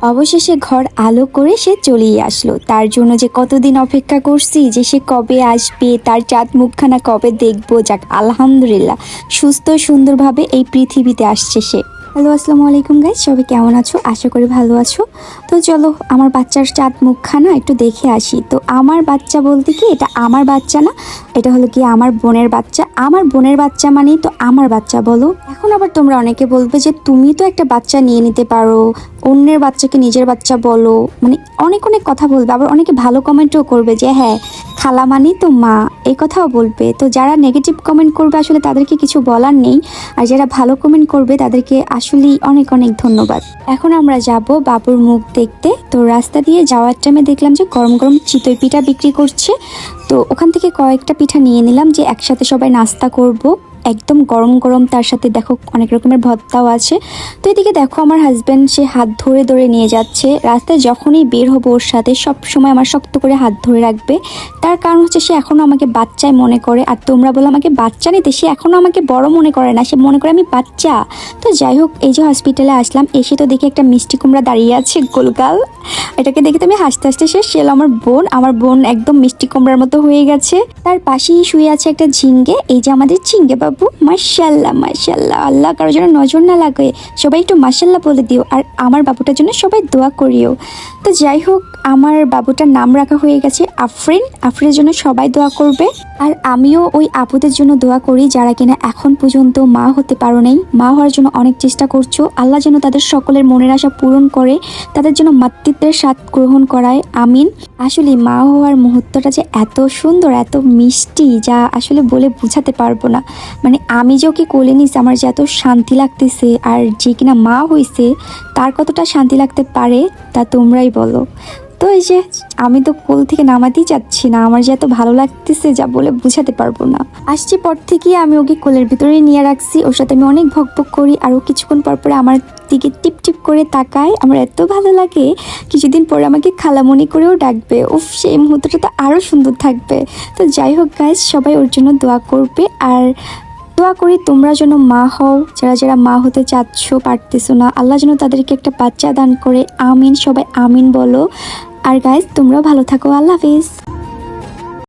অবশেষে ঘর আলো করে সে চলেই আসলো। তার জন্য যে কতদিন অপেক্ষা করছি যে সে কবে আসবে, তার চাঁদ মুখখানা কবে দেখবো। যাক আলহামদুলিল্লাহ, সুস্থ সুন্দরভাবে এই পৃথিবীতে আসছে সে। হ্যালো, আসসালামু আলাইকুম গাইস, সবাই কেমন আছো? আশা করি ভালো আছো। তো চলো আমার বাচ্চার চাঁদ মুখখানা একটু দেখে আসি। তো আমার বাচ্চা বলতে কি, এটা আমার বাচ্চা না, এটা হলো কি আমার বোনের বাচ্চা। আমার বোনের বাচ্চা মানেই তো আমার বাচ্চা, বলো। এখন আবার তোমরা অনেকে বলবে যে তুমি তো একটা বাচ্চা নিয়ে নিতে পারো, অন্যের বাচ্চাকে নিজের বাচ্চা বলো, মানে অনেক অনেক কথা বলবে। আবার অনেকে ভালো কমেন্টও করবে যে হ্যাঁ খালা মানি তো মা, এই কথাও বলবে। তো যারা নেগেটিভ কমেন্ট করবে আসলে তাদেরকে কিছু বলার নেই, আর যারা ভালো কমেন্ট করবে তাদেরকে আসলেই অনেক অনেক ধন্যবাদ। এখন আমরা যাব বাবুর মুখ দেখতে। তো রাস্তা দিয়ে যাওয়ার টাইমে দেখলাম যে গরম গরম চিতই পিঠা বিক্রি করছে। তো ওখান থেকে কয়েকটা পিঠা নিয়ে নিলাম যে একসাথে সবাই নাস্তা করব। একদম গরম গরম, তার সাথে দেখো অনেক রকমের ভর্তাও আছে। তো এদিকে দেখো আমার হাজব্যান্ড সে হাত ধরে ধরে নিয়ে যাচ্ছে। রাস্তায় যখনই বের হবো ওর সাথে সব সময় আমার শক্ত করে হাত ধরে রাখবে। তার কারণ হচ্ছে সে এখনও আমাকে বাচ্চাই মনে করে। আর তোমরা বলো আমাকে বাচ্চা নিতে, সে এখনও আমাকে বড় মনে করে না, সে মনে করে আমি বাচ্চা। তো যাই হোক, এই যে হসপিটালে আসলাম, এসে তো দেখি একটা মিষ্টি কুমড়া দাঁড়িয়ে আছে গোলগাল। এটাকে দেখে তো আমি হাসতে হাসতে শেষ। সে আমার বোন একদম মিষ্টি কুমড়ার মতো হয়ে গেছে। তার পাশেই শুয়ে আছে একটা ঝিঙ্গে। এই যে আমাদের ঝিঙ্গে বাবু, মাশাল্লাহ মাশাল্লাহ। আল্লাহ কারোর জন্য নজর না লাগে, সবাই একটু মাশাল্লাহ বলে দিও, আর আমার বাবুটার জন্য সবাই দোয়া করিও। তো যাই হোক, আমার বাবুটার নাম রাখা হয়ে গেছে আফরিন। আফরিনের জন্য সবাই দোয়া করবে। আর আমিও ওই আপুদের জন্য দোয়া করি যারা কিনা এখন পর্যন্ত মা হতে পারো নাই, মা হওয়ার জন্য অনেক চেষ্টা করছো। আল্লাহ যেন তাদের সকলের মনের আশা পূরণ করে, তাদের জন্য মাতৃত্বের স্বাদ গ্রহণ করায়, আমিন। আসলে মা হওয়ার মুহূর্তটা যে এত সুন্দর, এত মিষ্টি, যা আসলে বলে বোঝাতে পারবো না। মানে আমি যে ওকে কোলে নিছি, আমার যে এত শান্তি লাগতেছে, আর যে কিনা মা হইছে তার কতটা শান্তি লাগতে পারে তা তোমরাই বলো। তো এই যে আমি তো কোল থেকে নামাতেই চাচ্ছি না, আমার যে এত ভালো লাগতেছে যা বলে বোঝাতে পারবো না। আসছি পর থেকে আমি ওকে কোলের ভিতরেই নিয়ে রাখছি, ওর সাথে আমি অনেক ভকভক করি, আর ও কিছুক্ষণ পর পরে আমার দিকে টিপ টিপ করে তাকায়। আমার এত ভালো লাগে, কিছুদিন পরে আমাকে খালামণি করেও ডাকবে। উফ, সেই মুহূর্তটা তো আরও সুন্দর থাকবে। তো যাই হোক গাইস, সবাই ওর জন্য দোয়া করবে, আর দোয়া করি তোমরা যেন মা হও। যারা যারা মা হতে চাচ্ছ, পারতেছো না, আল্লাহ যেন তাদেরকে একটা বাচ্চা দান করে, আমিন। সবাই আমিন বলো। আর গাইস তোমরাও ভালো থাকো। আল্লাহ হাফিজ।